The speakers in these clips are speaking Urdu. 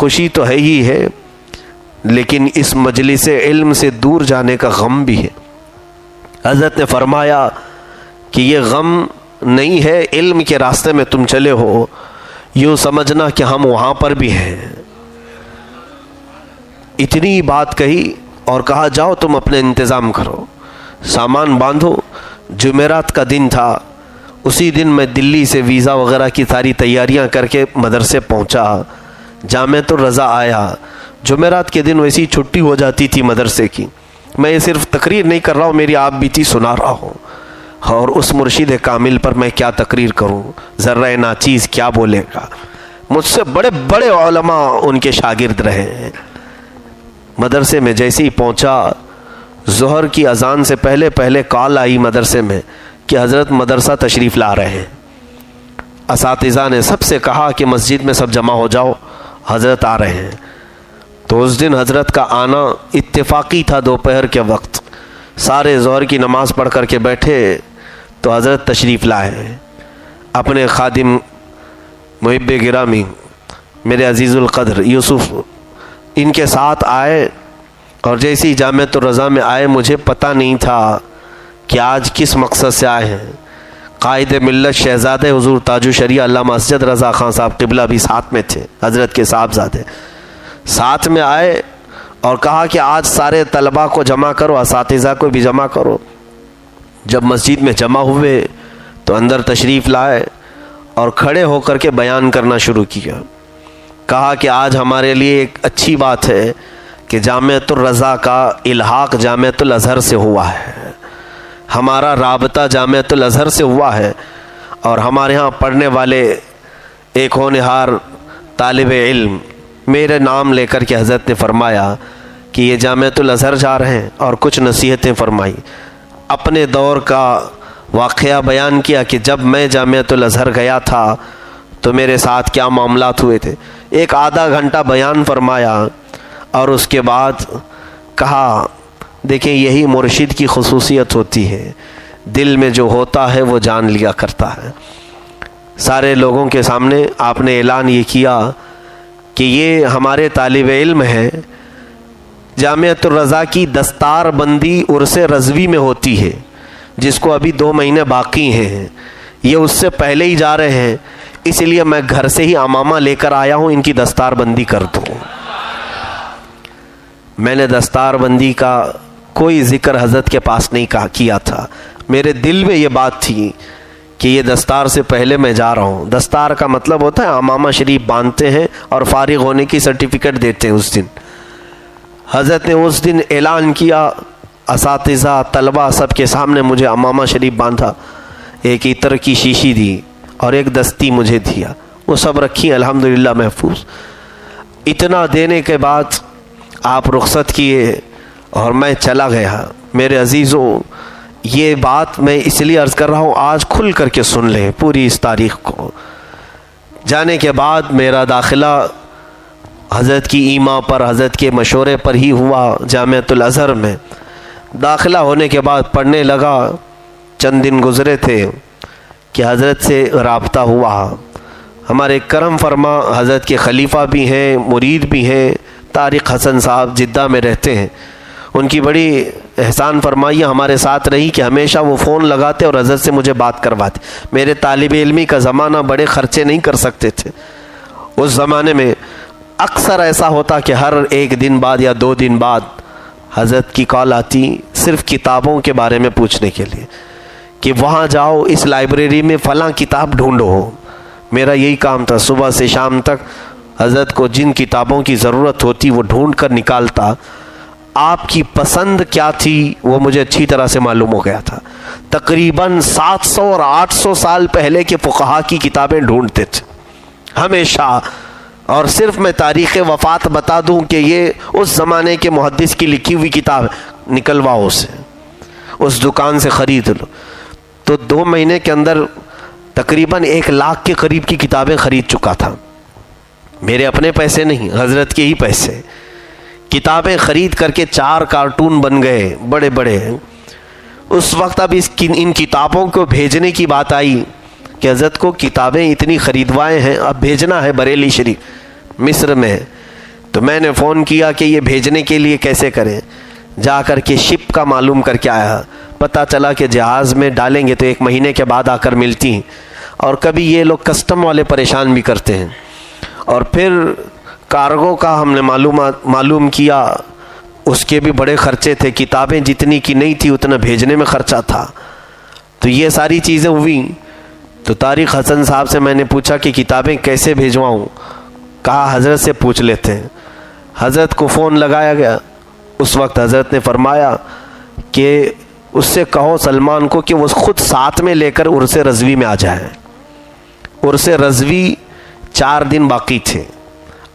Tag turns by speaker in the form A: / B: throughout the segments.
A: خوشی تو ہے ہی ہے، لیکن اس مجلس علم سے دور جانے کا غم بھی ہے۔ حضرت نے فرمایا کہ یہ غم نہیں ہے، علم کے راستے میں تم چلے ہو، یوں سمجھنا کہ ہم وہاں پر بھی ہیں۔ اتنی بات کہی اور کہا جاؤ تم اپنے انتظام کرو، سامان باندھو۔ جمعرات کا دن تھا، اسی دن میں دلی سے ویزا وغیرہ کی ساری تیاریاں کر کے مدرسے پہنچا، جامعۃ الرضا آیا۔ جمعرات کے دن ویسی چھٹی ہو جاتی تھی مدرسے کی۔ میں یہ صرف تقریر نہیں کر رہا ہوں، میری آپ بیتی سنا رہا ہوں، اور اس مرشد کامل پر میں کیا تقریر کروں، ذرہ ناچیز کیا بولے گا۔ مجھ سے بڑے بڑے علماء ان کے شاگرد رہے ہیں۔ مدرسے میں جیسے ہی پہنچا، ظہر کی اذان سے پہلے کال آئی مدرسے میں کہ حضرت مدرسہ تشریف لا رہے ہیں۔ اساتذہ نے سب سے کہا کہ مسجد میں سب جمع ہو جاؤ، حضرت آ رہے ہیں۔ تو اس دن حضرت کا آنا اتفاقی تھا، دوپہر کے وقت سارے ظہر کی نماز پڑھ کر کے بیٹھے تو حضرت تشریف لائے۔ اپنے خادم محب گرامی میرے عزیز القدر یوسف ان کے ساتھ آئے، اور جیسے ہی جامعۃ الرضا میں آئے مجھے پتہ نہیں تھا کہ آج کس مقصد سے آئے ہیں۔ قائد ملت شہزادہ حضور تاج الشریعہ علامہ اسجد رضا خان صاحب قبلہ بھی ساتھ میں تھے، حضرت کے صاحبزادے ساتھ میں آئے اور کہا کہ آج سارے طلباء کو جمع کرو، اساتذہ کو بھی جمع کرو۔ جب مسجد میں جمع ہوئے تو اندر تشریف لائے اور کھڑے ہو کر کے بیان کرنا شروع کیا۔ کہا کہ آج ہمارے لیے ایک اچھی بات ہے کہ جامعۃ الرضا کا الحاق جامعۃ الازہر سے ہوا ہے، ہمارا رابطہ جامعۃ الازہر سے ہوا ہے، اور ہمارے ہاں پڑھنے والے ایک ہونہار طالب علم میرے نام لے کر کے حضرت نے فرمایا کہ یہ جامعۃ الازہر جا رہے ہیں، اور کچھ نصیحتیں فرمائی۔ اپنے دور کا واقعہ بیان کیا کہ جب میں جامعۃ الازہر گیا تھا تو میرے ساتھ کیا معاملات ہوئے تھے۔ ایک آدھا گھنٹہ بیان فرمایا، اور اس کے بعد کہا دیکھیں یہی مرشد کی خصوصیت ہوتی ہے، دل میں جو ہوتا ہے وہ جان لیا کرتا ہے۔ سارے لوگوں کے سامنے آپ نے اعلان یہ کیا کہ یہ ہمارے طالب علم ہیں، جامعۃ الرضا کی دستار بندی عرس رضوی میں ہوتی ہے، جس کو ابھی 2 مہینے باقی ہیں، یہ اس سے پہلے ہی جا رہے ہیں، اس لیے میں گھر سے ہی امامہ لے کر آیا ہوں، ان کی دستار بندی کر دوں۔ میں نے دستار بندی کا کوئی ذکر حضرت کے پاس نہیں کیا تھا، میرے دل میں یہ بات تھی کہ یہ دستار سے پہلے میں جا رہا ہوں۔ دستار کا مطلب ہوتا ہے امامہ شریف باندھتے ہیں اور فارغ ہونے کی سرٹیفکیٹ دیتے ہیں۔ اس دن حضرت نے اس دن اعلان کیا، اساتذہ طلبہ سب کے سامنے مجھے امامہ شریف باندھا، ایک عطر کی شیشی دی اور ایک دستی مجھے دیا، وہ سب رکھی الحمدللہ محفوظ۔ اتنا دینے کے بعد آپ رخصت کیے اور میں چلا گیا۔ میرے عزیزوں، یہ بات میں اس لیے عرض کر رہا ہوں، آج کھل کر کے سن لیں پوری اس تاریخ کو۔ جانے کے بعد میرا داخلہ حضرت کی ایما پر، حضرت کے مشورے پر ہی ہوا جامعۃ الازہر میں۔ داخلہ ہونے کے بعد پڑھنے لگا، چند دن گزرے تھے کہ حضرت سے رابطہ ہوا۔ ہمارے کرم فرما حضرت کے خلیفہ بھی ہیں، مرید بھی ہیں، طارق حسن صاحب جدہ میں رہتے ہیں، ان کی بڑی احسان فرمائی ہمارے ساتھ رہی کہ ہمیشہ وہ فون لگاتے اور حضرت سے مجھے بات کرواتے۔ میرے طالب علمی کا زمانہ، بڑے خرچے نہیں کر سکتے تھے اس زمانے میں، اکثر ایسا ہوتا کہ ہر 1 دن بعد یا 2 دن بعد حضرت کی کال آتی، صرف کتابوں کے بارے میں پوچھنے کے لیے کہ وہاں جاؤ، اس لائبریری میں فلاں کتاب ڈھونڈو۔ میرا یہی کام تھا، صبح سے شام تک حضرت کو جن کتابوں کی ضرورت ہوتی وہ ڈھونڈ کر نکالتا۔ آپ کی پسند کیا تھی وہ مجھے اچھی طرح سے معلوم ہو گیا تھا۔ تقریباً 700 اور 800 سال پہلے کے فقہا کی کتابیں ڈھونڈتے تھے ہمیشہ۔ اور صرف میں تاریخ وفات بتا دوں کہ یہ اس زمانے کے محدث کی لکھی ہوئی کتاب، نکلواؤ اسے، اس دکان سے خرید لو۔ تو 2 مہینے کے اندر تقریباً 1 لاکھ کے قریب کی کتابیں خرید چکا تھا، میرے اپنے پیسے نہیں، حضرت کے ہی پیسے۔ کتابیں خرید کر کے 4 کارٹون بن گئے بڑے بڑے۔ اس وقت اب ان کتابوں کو بھیجنے کی بات آئی کہ حضرت کو کتابیں اتنی خریدوائے ہیں، اب بھیجنا ہے بریلی شریف مصر میں۔ تو میں نے فون کیا کہ یہ بھیجنے کے لیے کیسے کریں. جا کر کے شپ کا معلوم کر کے آیا. پتہ چلا کہ جہاز میں ڈالیں گے تو 1 مہینے کے بعد آ کر ملتی ہیں, اور کبھی یہ لوگ کسٹم والے پریشان بھی کرتے ہیں. اور پھر کارگو کا ہم نے معلوم کیا, اس کے بھی بڑے خرچے تھے. کتابیں جتنی کی نہیں تھی اتنا بھیجنے میں خرچہ تھا. تو یہ ساری چیزیں ہوئیں. تو طارق حسن صاحب سے میں نے پوچھا کہ کتابیں کیسے بھیجواؤں. کہا حضرت سے پوچھ لیتے ہیں. حضرت کو فون لگایا گیا. اس وقت حضرت نے فرمایا کہ اس سے کہو سلمان کو کہ وہ خود ساتھ میں لے کر عرس رضوی میں آ جائیں. عرس رضوی 4 دن باقی تھے.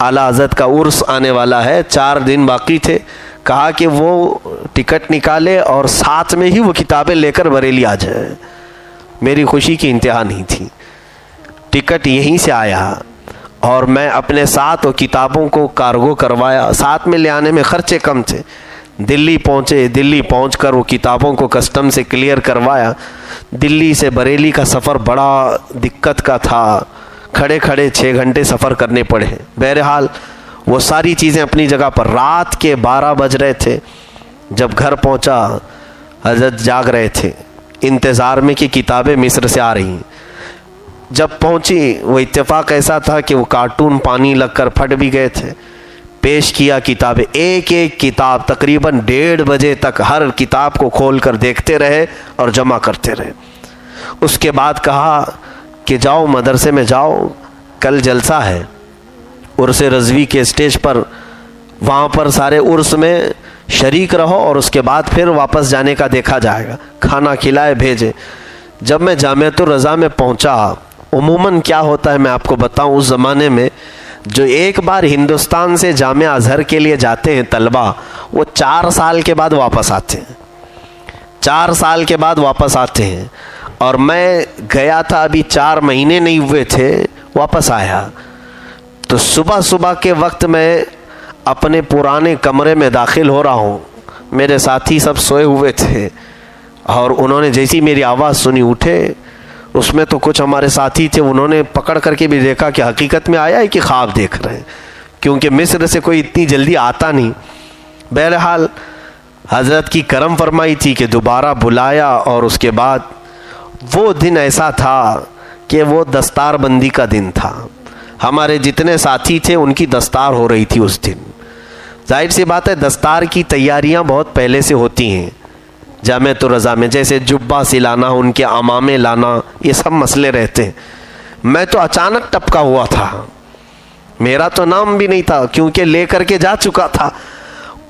A: اعلیٰ حضرت کا عرس آنے والا ہے, 4 دن باقی تھے. کہا کہ وہ ٹکٹ نکالے اور ساتھ میں ہی وہ کتابیں لے کر بریلی آ جائیں. میری خوشی کی انتہا نہیں تھی. ٹکٹ یہیں سے آیا اور میں اپنے ساتھ وہ کتابوں کو کارگو کروایا. ساتھ میں لے آنے میں خرچے کم تھے. دلی پہنچے. دلی پہنچ کر وہ کتابوں کو کسٹم سے کلیئر کروایا. دلی سے بریلی کا سفر بڑا دقت کا تھا. کھڑے کھڑے 6 گھنٹے سفر کرنے پڑے. بہرحال وہ ساری چیزیں اپنی جگہ پر. رات کے 12 بج رہے تھے جب گھر پہنچا. حضرت جاگ رہے تھے انتظار میں کہ کتابیں مصر سے آ رہی ہیں. جب پہنچی وہ اتفاق ایسا تھا کہ وہ کارٹون پانی لگ کر پھٹ بھی گئے تھے. پیش کیا کتابیں. ایک ایک کتاب تقریباً 1:30 بجے تک ہر کتاب کو کھول کر دیکھتے رہے اور جمع کرتے رہے. اس کے بعد کہا کہ جاؤ مدرسے میں جاؤ, کل جلسہ ہے عرس رضوی کے اسٹیج پر. وہاں پر سارے عرس میں شریک رہو اور اس کے بعد پھر واپس جانے کا دیکھا جائے گا. کھانا کھلائے بھیجے. جب میں جامعۃ الرضا میں پہنچا, عموماً کیا ہوتا ہے میں آپ کو بتاؤں, اس زمانے میں جو ایک بار ہندوستان سے جامعہ ازہر کے لیے جاتے ہیں طلبہ, وہ 4 سال کے بعد واپس آتے ہیں. 4 سال کے بعد واپس آتے ہیں. اور میں گیا تھا ابھی 4 مہینے نہیں ہوئے تھے, واپس آیا. تو صبح کے وقت میں اپنے پرانے کمرے میں داخل ہو رہا ہوں. میرے ساتھی سب سوئے ہوئے تھے اور انہوں نے جیسی میری آواز سنی اٹھے. اس میں تو کچھ ہمارے ساتھی تھے, انہوں نے پکڑ کر کے بھی دیکھا کہ حقیقت میں آیا ہے کہ خواب دیکھ رہے ہیں, کیونکہ مصر سے کوئی اتنی جلدی آتا نہیں. بہرحال حضرت کی کرم فرمائی تھی کہ دوبارہ بلایا. اور اس کے بعد وہ دن ایسا تھا کہ وہ دستار بندی کا دن تھا. ہمارے جتنے ساتھی تھے ان کی دستار ہو رہی تھی اس دن. ظاہر سی بات ہے دستار کی تیاریاں بہت پہلے سے ہوتی ہیں جامعۃ الرضا میں, جیسے جبہ سلانا, ان کے عمامے لانا, یہ سب مسئلے رہتے ہیں. میں تو اچانک ٹپکا ہوا تھا, میرا تو نام بھی نہیں تھا کیونکہ لے کر کے جا چکا تھا.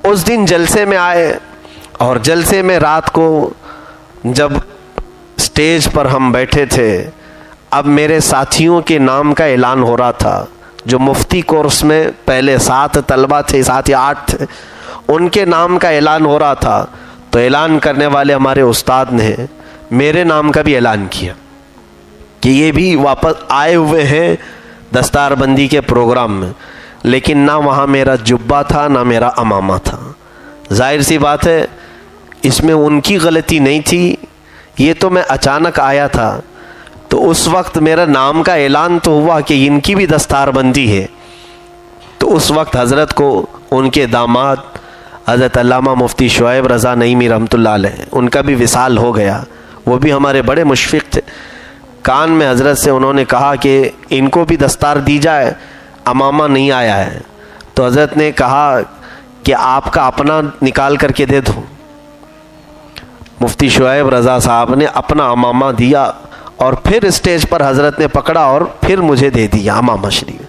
A: اس دن جلسے میں آئے اور جلسے میں رات کو جب اسٹیج پر ہم بیٹھے تھے, اب میرے ساتھیوں کے نام کا اعلان ہو رہا تھا. جو مفتی کورس میں پہلے 7 طلبہ تھے, 7 یا 8 تھے, ان کے نام کا اعلان ہو رہا تھا. تو اعلان کرنے والے ہمارے استاد نے میرے نام کا بھی اعلان کیا کہ یہ بھی واپس آئے ہوئے ہیں دستار بندی کے پروگرام میں. لیکن نہ وہاں میرا جبہ تھا نہ میرا امامہ تھا. ظاہر سی بات ہے اس میں ان کی غلطی نہیں تھی, یہ تو میں اچانک آیا تھا. تو اس وقت میرا نام کا اعلان تو ہوا کہ ان کی بھی دستار بندی ہے. تو اس وقت حضرت کو ان کے داماد حضرت علامہ مفتی شعیب رضا نعیمی رحمۃ اللہ علیہ, ان کا بھی وصال ہو گیا. وہ بھی ہمارے بڑے مشفق تھے. کان میں حضرت سے انہوں نے کہا کہ ان کو بھی دستار دی جائے, امامہ نہیں آیا ہے. تو حضرت نے کہا کہ آپ کا اپنا نکال کر کے دے دو. مفتی شعیب رضا صاحب نے اپنا امامہ دیا اور پھر اسٹیج پر حضرت نے پکڑا اور پھر مجھے دے دیا امامہ شریف.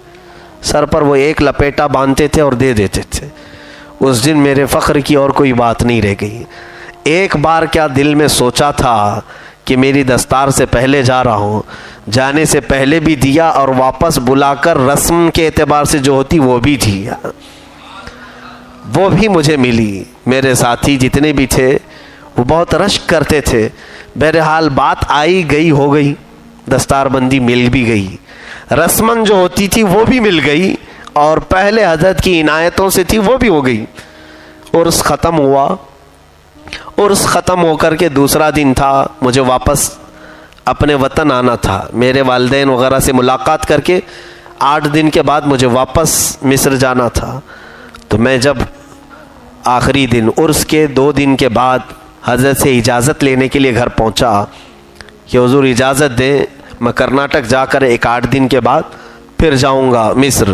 A: سر پر وہ ایک لپیٹا باندھتے تھے اور دے دیتے تھے. اس دن میرے فخر کی اور کوئی بات نہیں رہ گئی. ایک بار کیا دل میں سوچا تھا کہ میری دستار سے پہلے جا رہا ہوں, جانے سے پہلے بھی دیا اور واپس بلا کر رسم کے اعتبار سے جو ہوتی وہ بھی دیا, وہ بھی مجھے ملی. میرے ساتھی جتنے بھی تھے وہ بہت رشک کرتے تھے. بہرحال بات آئی گئی ہو گئی, دستار بندی مل بھی گئی, رسمن جو ہوتی تھی وہ بھی مل گئی, اور پہلے حضرت کی عنایتوں سے تھی وہ بھی ہو گئی. عرس ختم ہوا. عرس ختم ہو کر کے دوسرا دن تھا, مجھے واپس اپنے وطن آنا تھا. میرے والدین وغیرہ سے ملاقات کر کے 8 دن کے بعد مجھے واپس مصر جانا تھا. تو میں جب آخری دن عرس کے 2 دن کے بعد حضرت سے اجازت لینے کے لیے گھر پہنچا کہ حضور اجازت دیں، میں کرناٹک جا کر 1-8 دن کے بعد پھر جاؤں گا مصر.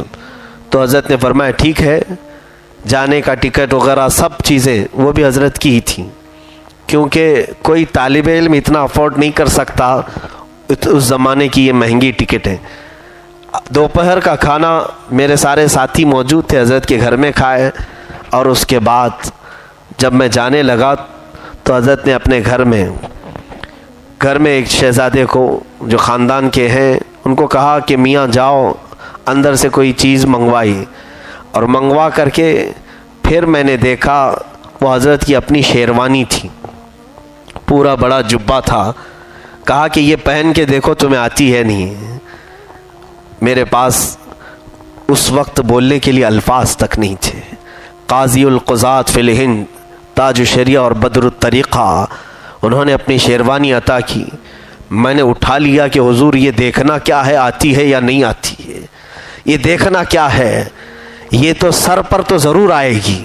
A: تو حضرت نے فرمایا ٹھیک ہے. جانے کا ٹکٹ وغیرہ سب چیزیں وہ بھی حضرت کی ہی تھیں، کیونکہ کوئی طالب علم اتنا افورڈ نہیں کر سکتا، اس زمانے کی یہ مہنگی ٹکٹ ہے. دوپہر کا کھانا میرے سارے ساتھی موجود تھے، حضرت کے گھر میں کھائے. اور اس کے بعد جب میں جانے لگا تو حضرت نے اپنے گھر میں ایک شہزادے کو جو خاندان کے ہیں ان کو کہا کہ میاں جاؤ اندر سے کوئی چیز منگوائی، اور منگوا کر کے پھر میں نے دیکھا وہ حضرت کی اپنی شیروانی تھی، پورا بڑا جبہ تھا. کہا کہ یہ پہن کے دیکھو تمہیں آتی ہے نہیں. میرے پاس اس وقت بولنے کے لیے الفاظ تک نہیں تھے. قاضی القضات فی الہند تاج الشریعہ اور بدر الطریقہ، انہوں نے اپنی شیروانی عطا کی. میں نے اٹھا لیا کہ حضور یہ دیکھنا کیا ہے، آتی ہے یا نہیں آتی ہے، یہ دیکھنا کیا ہے، یہ تو سر پر تو ضرور آئے گی.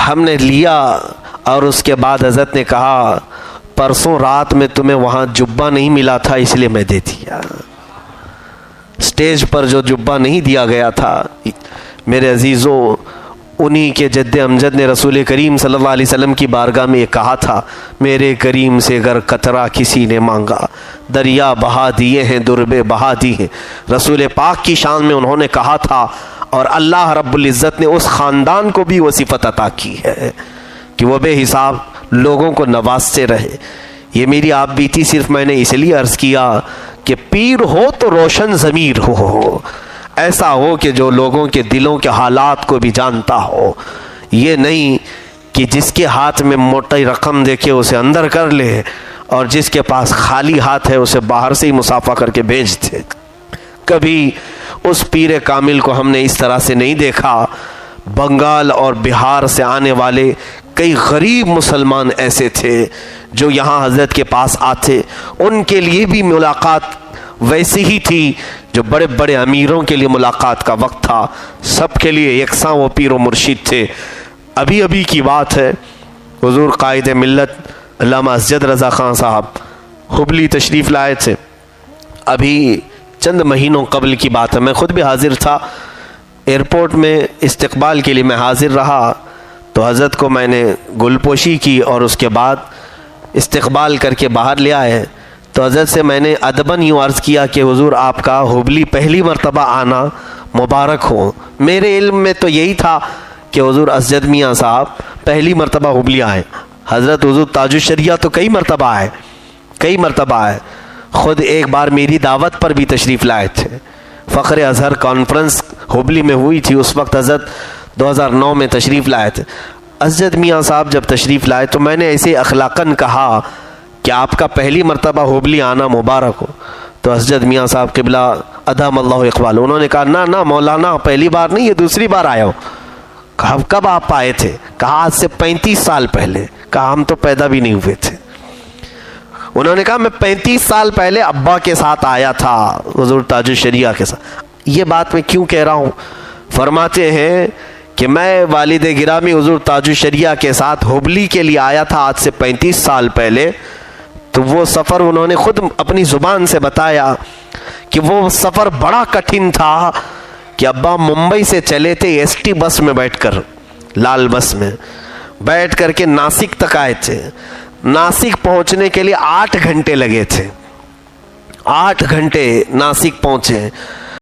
A: ہم نے لیا اور اس کے بعد حضرت نے کہا پرسوں رات میں تمہیں وہاں جبہ نہیں ملا تھا اس لیے میں دے دیا. اسٹیج پر جو جبہ نہیں دیا گیا تھا میرے عزیزوں، انہی کے جد امجد نے رسول کریم صلی اللہ علیہ وسلم کی بارگاہ میں یہ کہا تھا، میرے کریم سے اگر قطرہ کسی نے مانگا دریا بہا دیے ہیں، دربے بہا دی ہیں. رسول پاک کی شان میں انہوں نے کہا تھا، اور اللہ رب العزت نے اس خاندان کو بھی وہ صفت عطا کی ہے کہ وہ بے حساب لوگوں کو نوازتے رہے. یہ میری آپ بیتی صرف میں نے اس لیے عرض کیا کہ پیر ہو تو روشن ضمیر ہو، ایسا ہو کہ جو لوگوں کے دلوں کے حالات کو بھی جانتا ہو. یہ نہیں کہ جس کے ہاتھ میں موٹی رقم دیکھے اسے اندر کر لے، اور جس کے پاس خالی ہاتھ ہے اسے باہر سے ہی مسافہ کر کے بھیج دے. کبھی اس پیر کامل کو ہم نے اس طرح سے نہیں دیکھا. بنگال اور بہار سے آنے والے کئی غریب مسلمان ایسے تھے جو یہاں حضرت کے پاس آتے، ان کے لیے بھی ملاقات ویسی ہی تھی جو بڑے بڑے امیروں کے لیے ملاقات کا وقت تھا. سب کے لیے یکساں وہ پیر و مرشد تھے. ابھی کی بات ہے، حضور قائد ملت علامہ اسجد رضا خان صاحب حبلی تشریف لائے تھے. ابھی چند مہینوں قبل کی بات ہے، میں خود بھی حاضر تھا. ایئرپورٹ میں استقبال کے لیے میں حاضر رہا تو حضرت کو میں نے گل پوشی کی اور اس کے بعد استقبال کر کے باہر لے آئے. تو حضرت سے میں نے ادباً یوں عرض کیا کہ حضور آپ کا حبلی پہلی مرتبہ آنا مبارک ہو. میرے علم میں تو یہی تھا کہ حضور اسجد میاں صاحب پہلی مرتبہ حبلی آئے. حضرت حضور تاج الشریعہ تو کئی مرتبہ آئے. خود ایک بار میری دعوت پر بھی تشریف لائے تھے. فخر اظہر کانفرنس حبلی میں ہوئی تھی، اس وقت حضرت 2009 میں تشریف لائے تھے. اسجد میاں صاحب جب تشریف لائے تو میں نے ایسے اخلاقاً کہا کہ آپ کا پہلی مرتبہ حبلی آنا مبارک ہو. تو اسجد میاں صاحب قبلہ ادام اللہ اقبال، انہوں نے کہا نہ مولانا پہلی بار نہیں، یہ دوسری بار آیا ہو. کہا کب آپ آئے تھے؟ کہا آج سے 35 سال پہلے. کہا ہم تو پیدا بھی نہیں ہوئے تھے. انہوں نے کہا میں 35 سال پہلے ابا کے ساتھ آیا تھا، حضور تاج الشریعہ کے ساتھ. یہ بات میں کیوں کہہ رہا ہوں؟ فرماتے ہیں کہ میں والد گرامی حضور تاج الشریعہ کے ساتھ حبلی کے لیے آیا تھا آج سے 35 سال پہلے. تو وہ سفر انہوں نے خود اپنی زبان سے بتایا کہ وہ سفر بڑا کٹھن تھا کہ ابا ممبئی سے چلے تھے ایس ٹی بس میں بیٹھ کر، لال بس میں بیٹھ کر کے ناسک تک آئے تھے. ناسک پہنچنے کے لیے 8 گھنٹے لگے تھے. 8 گھنٹے ناسک پہنچے.